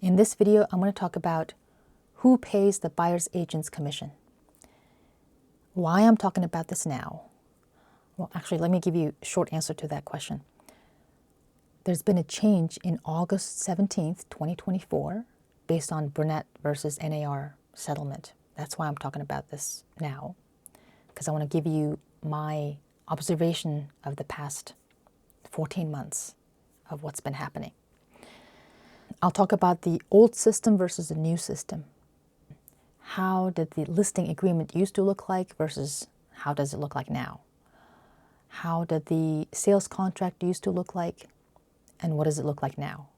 In this video, I'm going to talk about who pays the buyer's agent's commission. Why I'm talking about this now? Well, actually, let me give you a short answer to that question. There's been a change in August 17th, 2024, based on Burnett versus NAR settlement. That's why I'm talking about this now, because I want to give you my observation of the past 14 months of what's been happening. I'll talk about the old system versus the new system. How did the listing agreement used to look like versus how does it look like now? How did the sales contract used to look like and what does it look like now?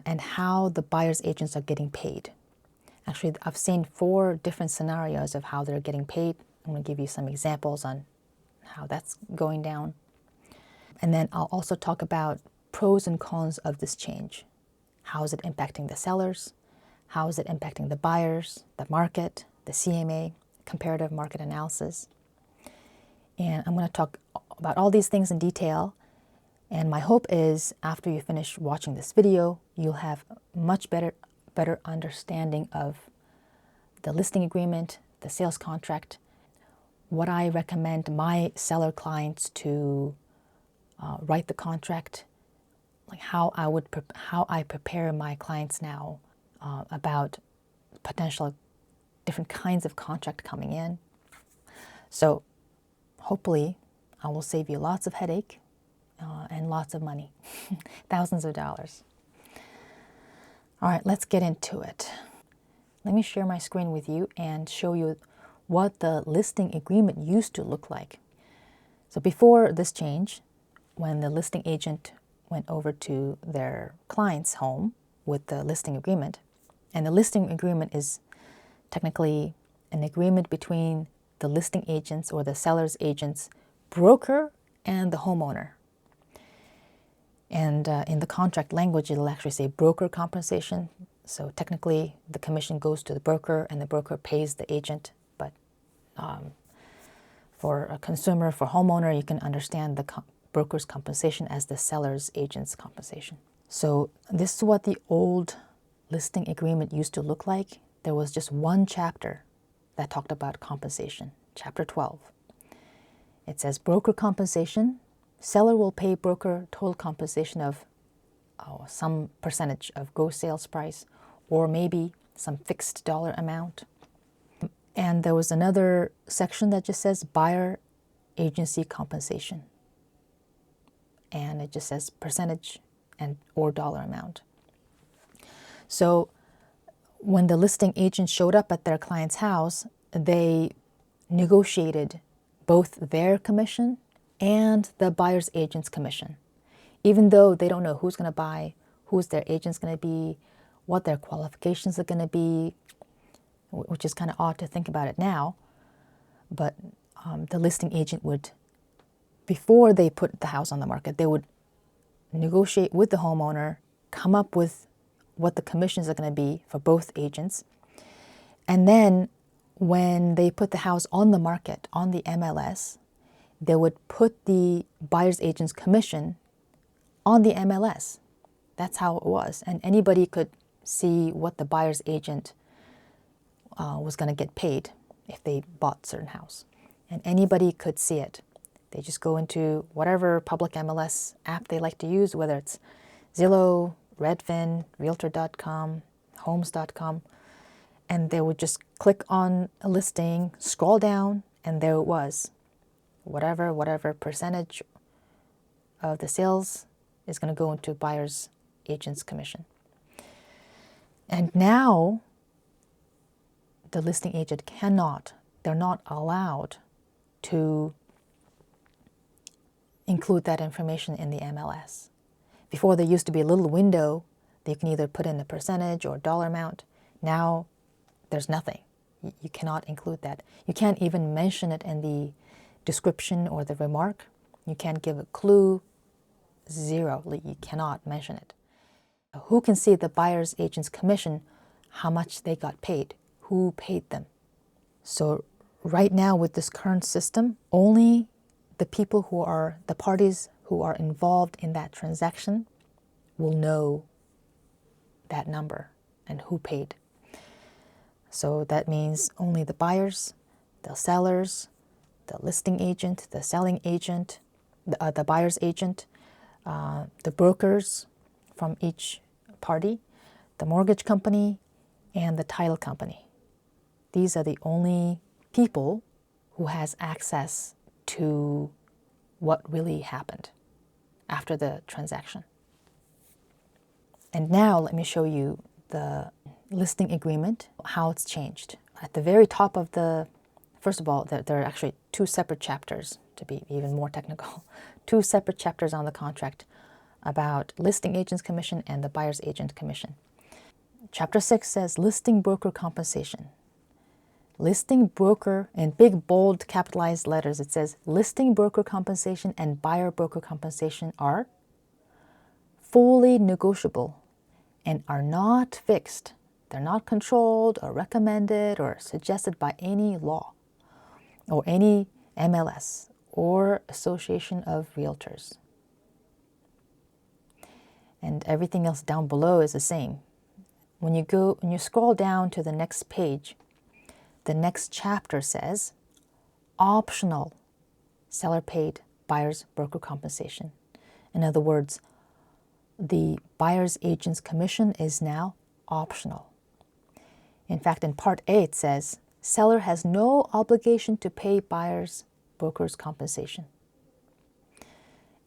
And how the buyer's agents are getting paid. Actually, I've seen 4 different scenarios of how they're getting paid. I'm going to give you some examples on how that's going down. And then I'll also talk about pros and cons of this change. How is it impacting the sellers? How is it impacting the buyers, the market, the CMA, comparative market analysis? And I'm going to talk about all these things in detail. And my hope is after you finish watching this video, you'll have much better understanding of the listing agreement, the sales contract, what I recommend my seller clients to write the contract, like how I prepare my clients now about potential different kinds of contract coming in. So hopefully I will save you lots of headache and lots of money, thousands of dollars. All right, let's get into it. Let me share my screen with you and show you what the listing agreement used to look like. So before this change, when the listing agent went over to their client's home with the listing agreement, and the listing agreement is technically an agreement between the listing agents or the seller's agent's broker and the homeowner. And in the contract language, it'll actually say broker compensation. So technically, the commission goes to the broker and the broker pays the agent. But for a consumer, for homeowner, you can understand the broker's compensation as the seller's agent's compensation. So this is what the old listing agreement used to look like. There was just one chapter that talked about compensation, chapter 12. It says broker compensation. Seller will pay broker total compensation of some percentage of gross sales price or maybe some fixed dollar amount. And there was another section that just says buyer agency compensation. And it just says percentage and or dollar amount. So when the listing agent showed up at their client's house, they negotiated both their commission and the buyer's agent's commission, even though they don't know who's going to buy, who's their agent's going to be, what their qualifications are going to be, which is kind of odd to think about it now. But the listing agent would, before they put the house on the market, they would negotiate with the homeowner, come up with what the commissions are going to be for both agents. And then when they put the house on the market, on the MLS, they would put the buyer's agent's commission on the MLS. That's how it was. And anybody could see what the buyer's agent was going to get paid if they bought a certain house. And anybody could see it. They just go into whatever public MLS app they like to use, whether it's Zillow, Redfin, Realtor.com, Homes.com, and they would just click on a listing, scroll down, and there it was. Whatever percentage of the sales is going to go into buyer's agent's commission. And now the listing agent they're not allowed to include that information in the MLS. Before, there used to be a little window that you can either put in a percentage or dollar amount. Now there's nothing. You cannot include that. You can't even mention it in the description or the remark. You can't give a clue. Zero. You cannot mention it. Who can see the buyer's agent's commission, how much they got paid, who paid them? So right now with this current system, only the people who are, the parties who are involved in that transaction will know that number and who paid. So that means only the buyers, the sellers, the listing agent, the selling agent, the buyer's agent, the brokers from each party, the mortgage company, and the title company. These are the only people who has access to what really happened after the transaction. And now let me show you the listing agreement, how it's changed. At the very top of first of all, there are actually two separate chapters, to be even more technical, two separate chapters on the contract about listing agent's commission and the buyer's agent commission. Chapter 6 says listing broker compensation. Listing broker, in big bold capitalized letters, it says listing broker compensation and buyer broker compensation are fully negotiable and are not fixed. They're not controlled or recommended or suggested by any law or any MLS or Association of Realtors. And everything else down below is the same. When you scroll down to the next page, the next chapter says optional seller paid buyer's broker compensation. In other words, the buyer's agent's commission is now optional. In fact, in Part A, it says, seller has no obligation to pay buyer's broker's compensation.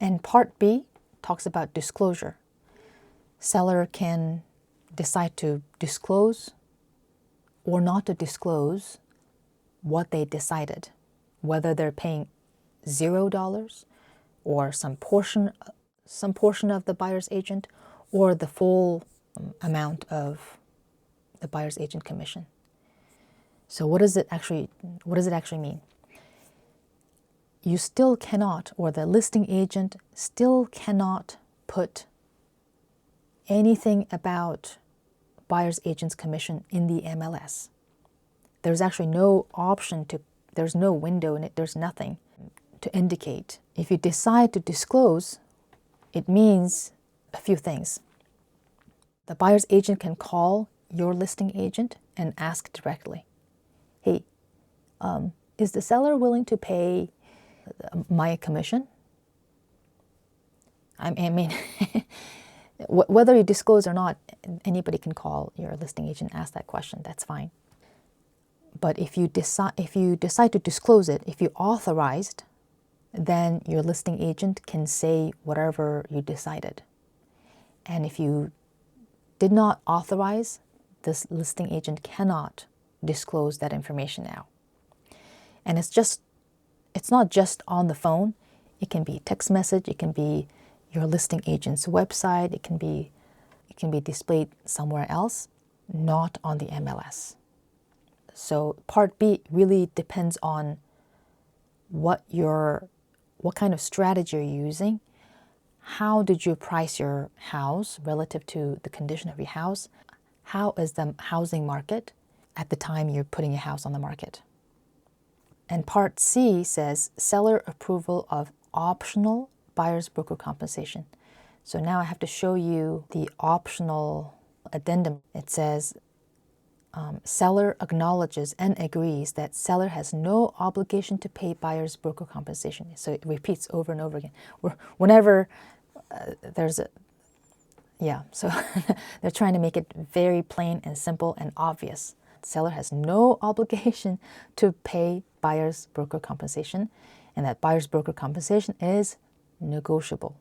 And Part B talks about disclosure. Seller can decide to disclose or not to disclose what they decided, whether they're paying $0 or some portion of the buyer's agent or the full amount of the buyer's agent commission. So what does it actually mean? You still cannot, or the listing agent still cannot put anything about buyer's agent's commission in the MLS. There's actually no option there's no window in it, there's nothing to indicate. If you decide to disclose, it means a few things. The buyer's agent can call your listing agent and ask directly, hey, is the seller willing to pay my commission? I mean, whether you disclose or not, anybody can call your listing agent and ask that question. That's fine. But if you decide to disclose it, if you authorized, then your listing agent can say whatever you decided. And if you did not authorize, this listing agent cannot disclose that information now. And it's not just on the phone. It can be text message. It can be your listing agent's website. It can be displayed somewhere else, not on the MLS. So Part B really depends on what kind of strategy you're using. How did you price your house relative to the condition of your house? How is the housing market at the time you're putting your house on the market? And Part C says seller approval of optional buyer's broker compensation. So now I have to show you the optional addendum. It says seller acknowledges and agrees that seller has no obligation to pay buyer's broker compensation. So it repeats over and over again. Whenever there's a, so they're trying to make it very plain and simple and obvious. Seller has no obligation to pay buyer's broker compensation, and that buyer's broker compensation is negotiable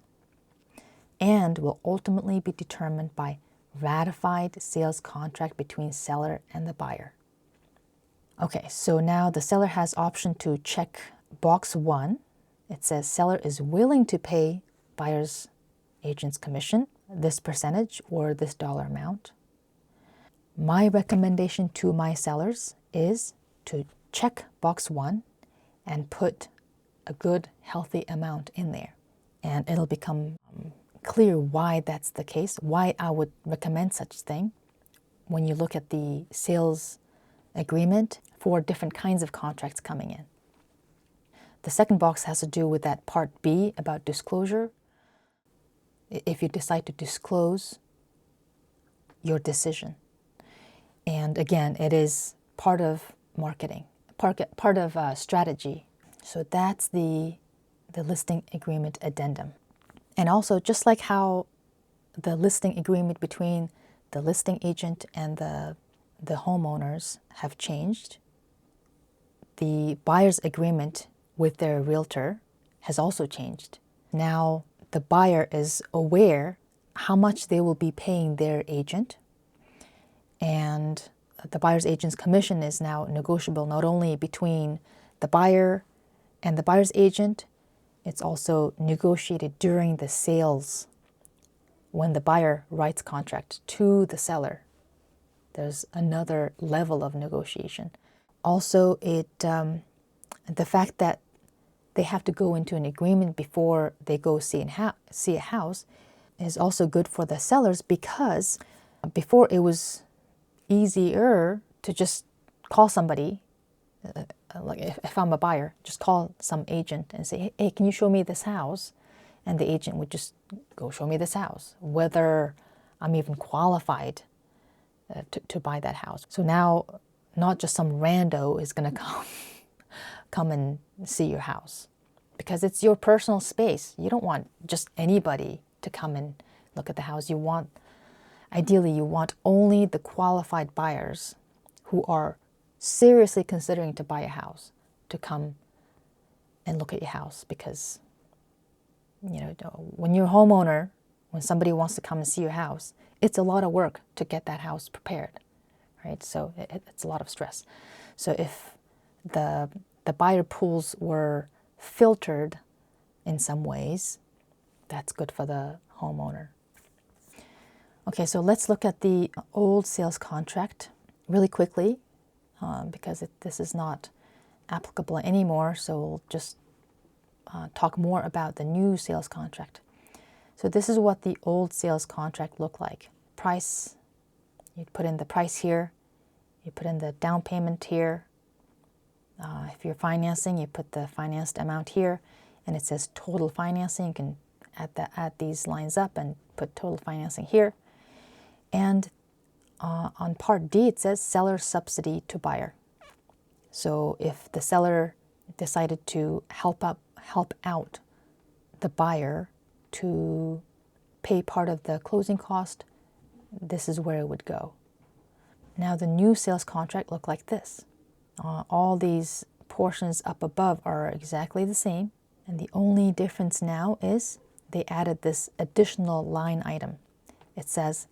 and will ultimately be determined by ratified sales contract between seller and the buyer. Okay, so now the seller has option to check box 1. It says seller is willing to pay buyer's agent's commission, this percentage or this dollar amount. My recommendation to my sellers is to check box 1 and put a good, healthy amount in there. And it'll become clear why that's the case, why I would recommend such thing when you look at the sales agreement for different kinds of contracts coming in. The second box has to do with that Part B about disclosure. If you decide to disclose your decision. And again, it is part of marketing, part of strategy. So that's the listing agreement addendum. And also, just like how the listing agreement between the listing agent and the homeowners have changed, the buyer's agreement with their realtor has also changed. Now, the buyer is aware how much they will be paying their agent, and the buyer's agent's commission is now negotiable not only between the buyer and the buyer's agent, it's also negotiated during the sales when the buyer writes contract to the seller. There's another level of negotiation. Also, the fact that they have to go into an agreement before they go see a house is also good for the sellers, because before it was easier to just call somebody, like if I'm a buyer, just call some agent and say, hey, can you show me this house? And the agent would just go show me this house, whether I'm even qualified to buy that house. So now, not just some rando is going to come and see your house, because it's your personal space. You don't want just anybody to come and look at the house. Ideally, you want only the qualified buyers who are seriously considering to buy a house to come and look at your house, because when you're a homeowner, when somebody wants to come and see your house, it's a lot of work to get that house prepared, right? So it's a lot of stress. So if the buyer pools were filtered in some ways, that's good for the homeowner. Okay, so let's look at the old sales contract really quickly, because this is not applicable anymore. So we'll just talk more about the new sales contract. So this is what the old sales contract looked like. Price, you put in the price here, you put in the down payment here. If you're financing, you put the financed amount here, and it says total financing. You can add these lines up and put total financing here. And on Part D, it says seller subsidy to buyer. So if the seller decided to help out the buyer to pay part of the closing cost, this is where it would go. Now the new sales contract looked like this. All these portions up above are exactly the same, and the only difference now is they added this additional line item. It says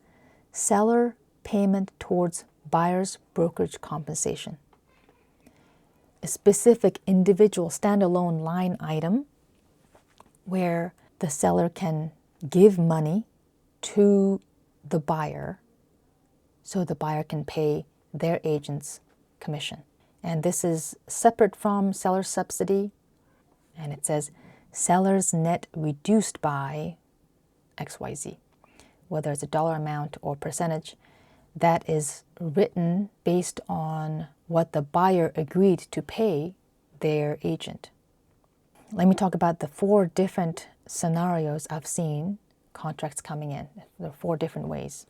seller payment towards buyer's brokerage compensation. A specific individual standalone line item where the seller can give money to the buyer so the buyer can pay their agent's commission. And this is separate from seller subsidy, and it says seller's net reduced by XYZ, whether it's a dollar amount or percentage. That is written based on what the buyer agreed to pay their agent. Let me talk about the 4 different scenarios I've seen contracts coming in. There are 4 different ways.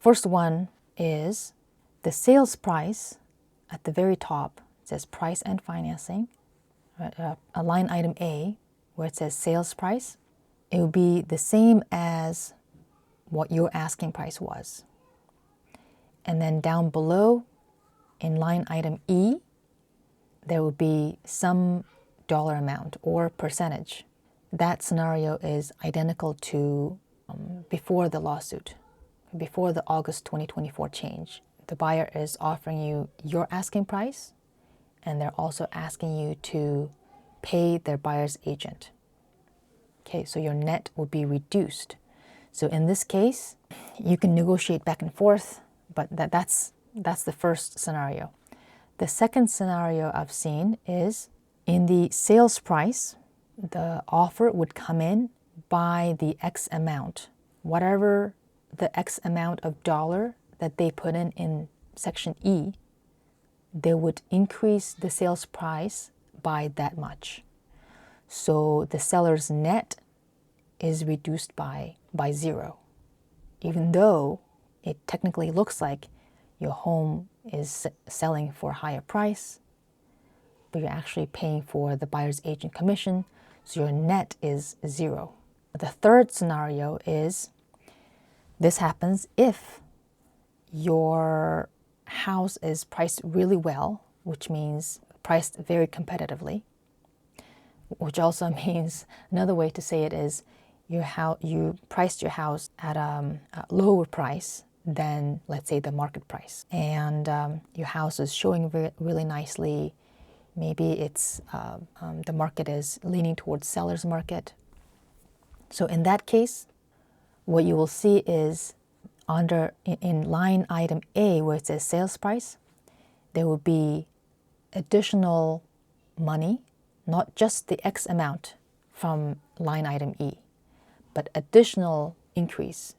First one is the sales price at the very top. It says price and financing. A line item A where it says sales price. It would be the same as what your asking price was. And then down below in line item E, there would be some dollar amount or percentage. That scenario is identical to before the lawsuit, before the August 2024 change. The buyer is offering you your asking price, and they're also asking you to pay their buyer's agent. Okay, so your net would be reduced. So in this case, you can negotiate back and forth, but that's the first scenario. The second scenario I've seen is in the sales price, the offer would come in by the X amount. Whatever the X amount of dollar that they put in section E, they would increase the sales price by that much. So the seller's net is reduced by 0, even though it technically looks like your home is selling for a higher price, but you're actually paying for the buyer's agent commission, so your net is zero. The third scenario is this happens if your house is priced really well, which means priced very competitively, which also means another way to say it is you priced your house at a lower price than, let's say, the market price. And your house is showing really nicely. Maybe it's the market is leaning towards seller's market. So in that case, what you will see is in line item A, where it says sales price, there will be additional money, not just the X amount from line item E, but additional increase.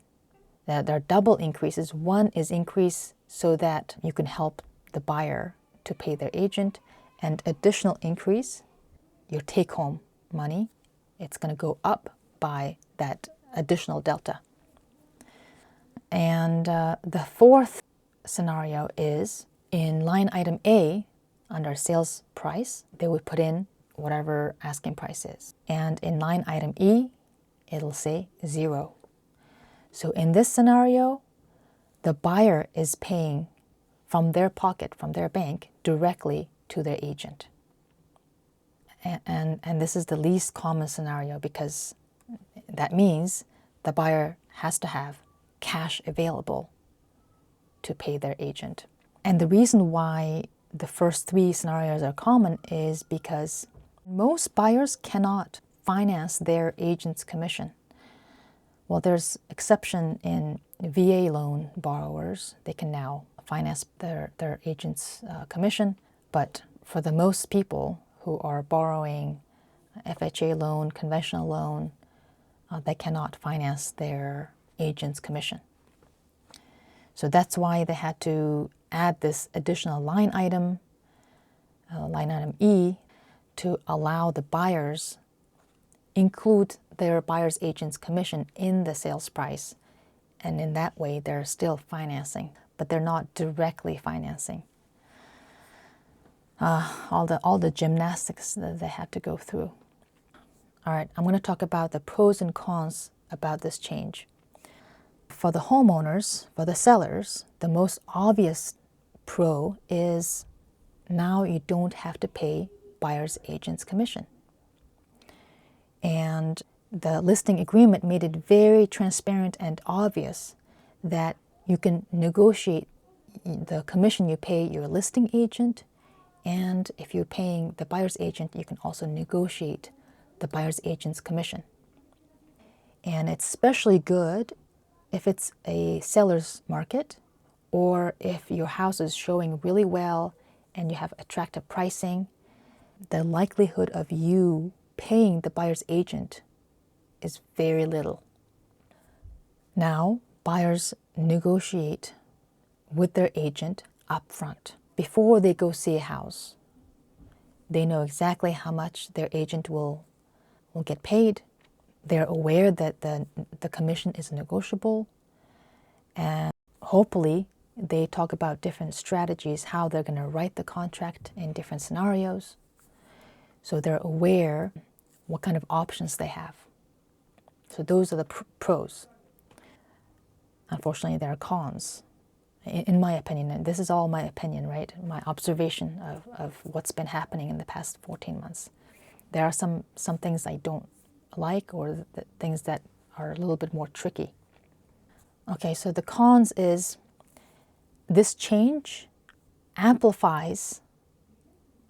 There are double increases. One is increase so that you can help the buyer to pay their agent, and additional increase, your take-home money, it's going to go up by that additional delta. And the fourth scenario is in line item A, under sales price, they would put in whatever asking price is. And in line item E, it'll say zero. So in this scenario, the buyer is paying from their pocket, from their bank, directly to their agent. And this is the least common scenario, because that means the buyer has to have cash available to pay their agent. And the reason why the first three scenarios are common is because most buyers cannot finance their agent's commission. Well, there's exception in VA loan borrowers. They can now finance their agent's commission. But for the most people who are borrowing FHA loan, conventional loan, they cannot finance their agent's commission. So that's why they had to add this additional line item E, to allow the buyers include their buyer's agent's commission in the sales price. And in that way, they're still financing, but they're not directly financing. All the gymnastics that they had to go through. All right, I'm going to talk about the pros and cons about this change. For the homeowners, for the sellers, the most obvious pro is now you don't have to pay buyer's agent's commission. And the listing agreement made it very transparent and obvious that you can negotiate the commission you pay your listing agent, and if you're paying the buyer's agent, you can also negotiate the buyer's agent's commission. And it's especially good if it's a seller's market, or if your house is showing really well and you have attractive pricing. The likelihood of you paying the buyer's agent is very little. Now, buyers negotiate with their agent upfront before they go see a house. They know exactly how much their agent will get paid. They're aware that the commission is negotiable, and hopefully they talk about different strategies, how they're going to write the contract in different scenarios. So they're aware what kind of options they have. So those are the pros. Unfortunately, there are cons, in my opinion, and this is all my opinion, right? My observation of what's been happening in the past 14 months. There are some things I don't like, or the things that are a little bit more tricky. Okay, so the cons is this change amplifies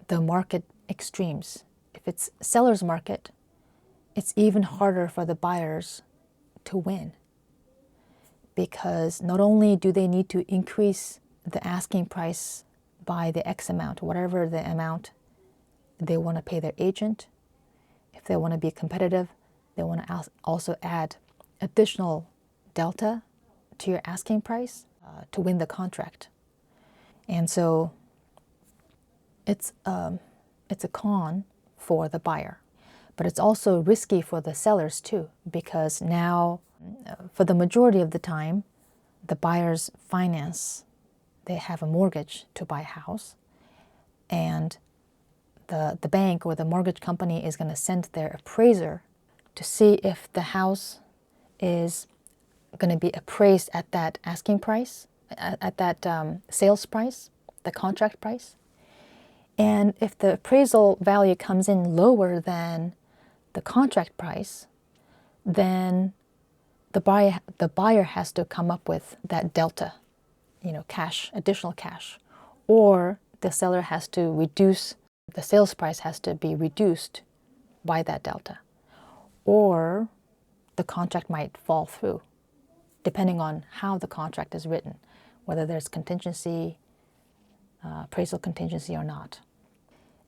the market extremes. If it's seller's market, it's even harder for the buyers to win, because not only do they need to increase the asking price by the X amount, whatever the amount they want to pay their agent. If they want to be competitive, they want to also add additional delta to your asking price to win the contract. And so it's a con for the buyer, but it's also risky for the sellers too, because now for the majority of the time, the buyer's finance, they have a mortgage to buy a house, and the bank or the mortgage company is going to send their appraiser to see if the house is going to be appraised at that asking price, at that sales price, the contract price. And if the appraisal value comes in lower than the contract price, then the buyer has to come up with that delta, cash, additional cash, or the seller has to reduce, the sales price has to be reduced by that delta, or the contract might fall through, depending on how the contract is written, whether there's contingency, appraisal contingency or not.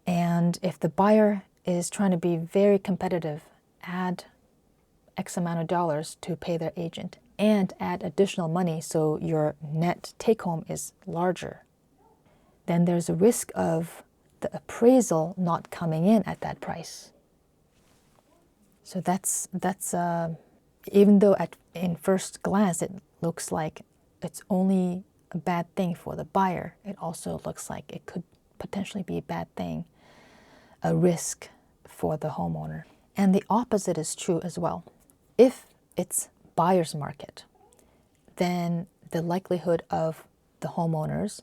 And if the buyer is trying to be very competitive, add X amount of dollars to pay their agent and add additional money so your net take-home is larger, then there's a risk of the appraisal not coming in at that price. So that's even though in first glance it looks like it's only a bad thing for the buyer, it also looks like it could potentially be a bad thing, a risk for the homeowner. And the opposite is true as well. If it's buyer's market, then the likelihood of the homeowners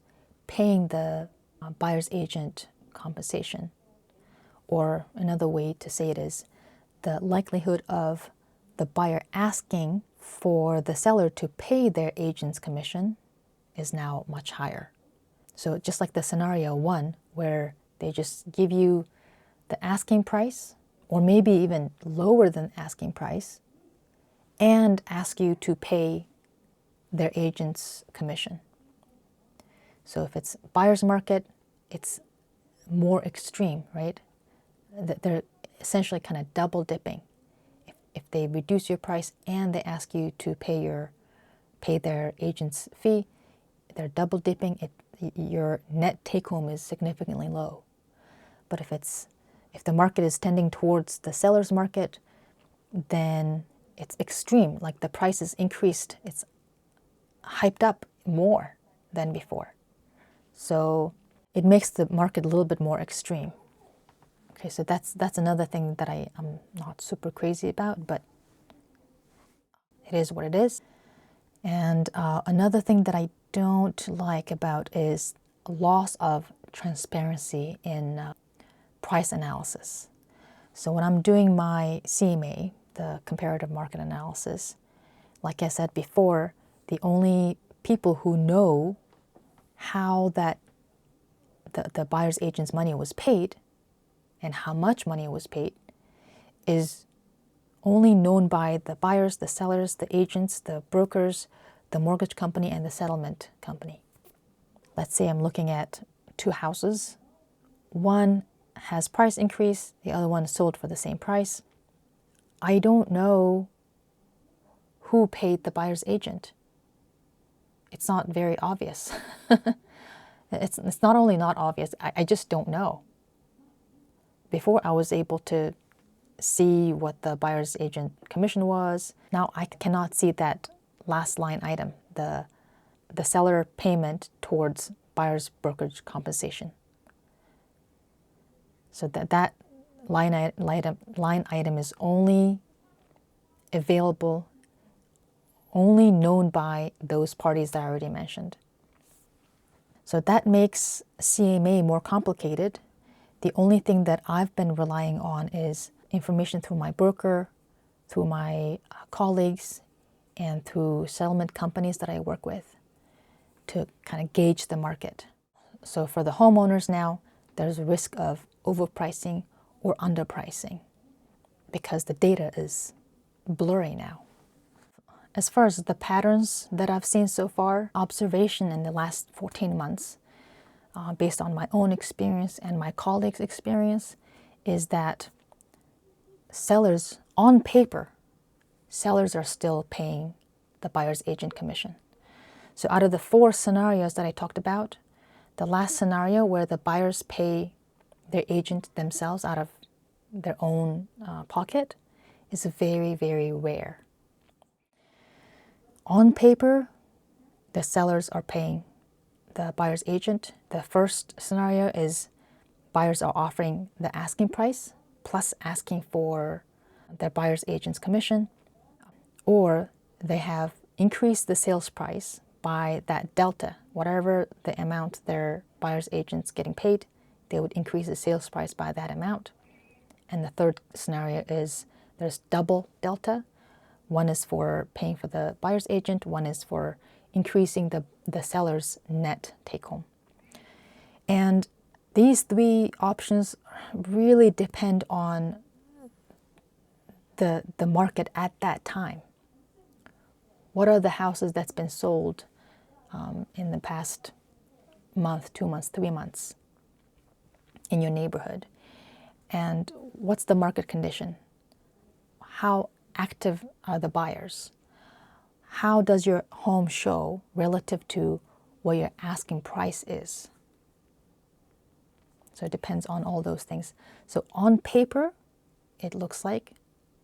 paying the buyer's agent compensation, or another way to say it is, the likelihood of the buyer asking for the seller to pay their agent's commission is now much higher. So just like the scenario one, where they just give you the asking price, or maybe even lower than asking price, and ask you to pay their agent's commission. So if it's buyer's market, it's more extreme, right? They're essentially kind of double dipping. If they reduce your price and they ask you to pay their agent's fee, they're double dipping. Your net take home is significantly low. But if the market is tending towards the seller's market, then it's extreme. Like the price is increased, it's hyped up more than before. So it makes the market a little bit more extreme. Okay, so that's another thing that I'm not super crazy about, but it is what it is. And another thing that I don't like about is loss of transparency in price analysis. So when I'm doing my CMA, the comparative market analysis, like I said before, the only people who know how that the buyer's agent's money was paid and how much money was paid is only known by the buyers, the sellers, the agents, the brokers, the mortgage company, and the settlement company. Let's say I'm looking at two houses. One has price increase, the other one is sold for the same price. I don't know who paid the buyer's agent. It's not very obvious. It's not only not obvious, I just don't know. Before I was able to see what the buyer's agent commission was. Now I cannot see that last line item, the seller payment towards buyer's brokerage compensation. So that line item is only available, only known by those parties that I already mentioned. So that makes CMA more complicated. The only thing that I've been relying on is information through my broker, through my colleagues, and through settlement companies that I work with to kind of gauge the market. So for the homeowners now, there's a risk of overpricing or underpricing because the data is blurry now. As far as the patterns that I've seen so far, observation in the last 14 months, based on my own experience and my colleagues' experience, is that sellers, on paper, sellers are still paying the buyer's agent commission. So out of the 4 scenarios that I talked about, the last scenario where the buyers pay their agent themselves out of their own pocket is very, very rare. On paper, the sellers are paying the buyer's agent. The first scenario is buyers are offering the asking price plus asking for their buyer's agent's commission, or they have increased the sales price by that delta, whatever the amount their buyer's agent's getting paid, they would increase the sales price by that amount. And the third scenario is there's double delta. One is for paying for the buyer's agent, one is for increasing the seller's net take home. And these three options really depend on the market at that time. What are the houses that's been sold in the past month, 2 months, 3 months in your neighborhood? And what's the market condition? How active are the buyers? How does your home show relative to what your asking price is? So it depends on all those things. So on paper, it looks like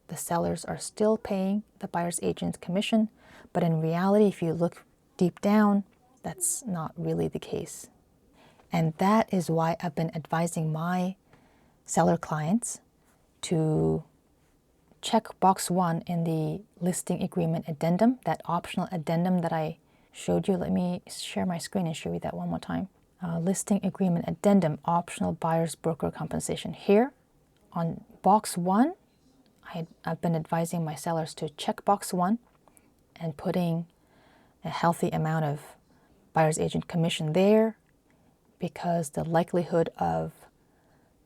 the sellers are still paying the buyer's agent's commission, but in reality, if you look deep down, that's not really the case. And that is why I've been advising my seller clients to check box 1 in the listing agreement addendum, that optional addendum that I showed you. Let me share my screen and show you that one more time. Listing agreement addendum, optional buyer's broker compensation. Here on box 1, I've been advising my sellers to check box 1 and putting a healthy amount of buyer's agent commission there, because the likelihood of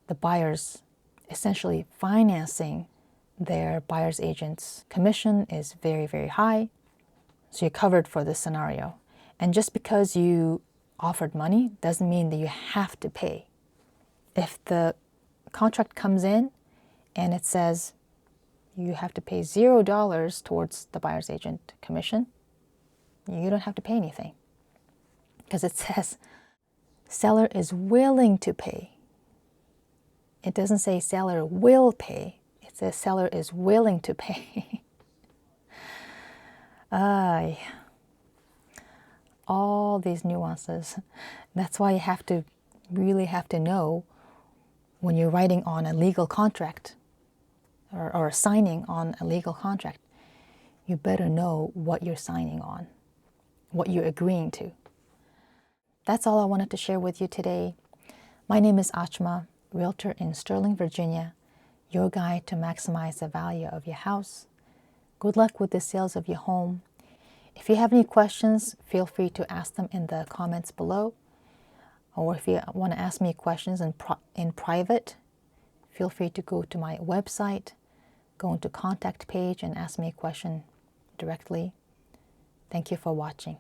the buyers essentially financing their buyer's agent's commission is very, very high. So you're covered for this scenario. And just because you offered money doesn't mean that you have to pay. If the contract comes in and it says you have to pay $0 towards the buyer's agent commission, you don't have to pay anything, because it says seller is willing to pay. It doesn't say seller will pay. It says seller is willing to pay. All these nuances. That's why you really have to know when you're writing on a legal contract or signing on a legal contract, you better know what you're signing on, what you're agreeing to. That's all I wanted to share with you today. My name is Achma, realtor in Sterling, Virginia, your guide to maximize the value of your house. Good luck with the sales of your home. If you have any questions, feel free to ask them in the comments below. Or if you want to ask me questions in private, feel free to go to my website, go into contact page and ask me a question directly. Thank you for watching.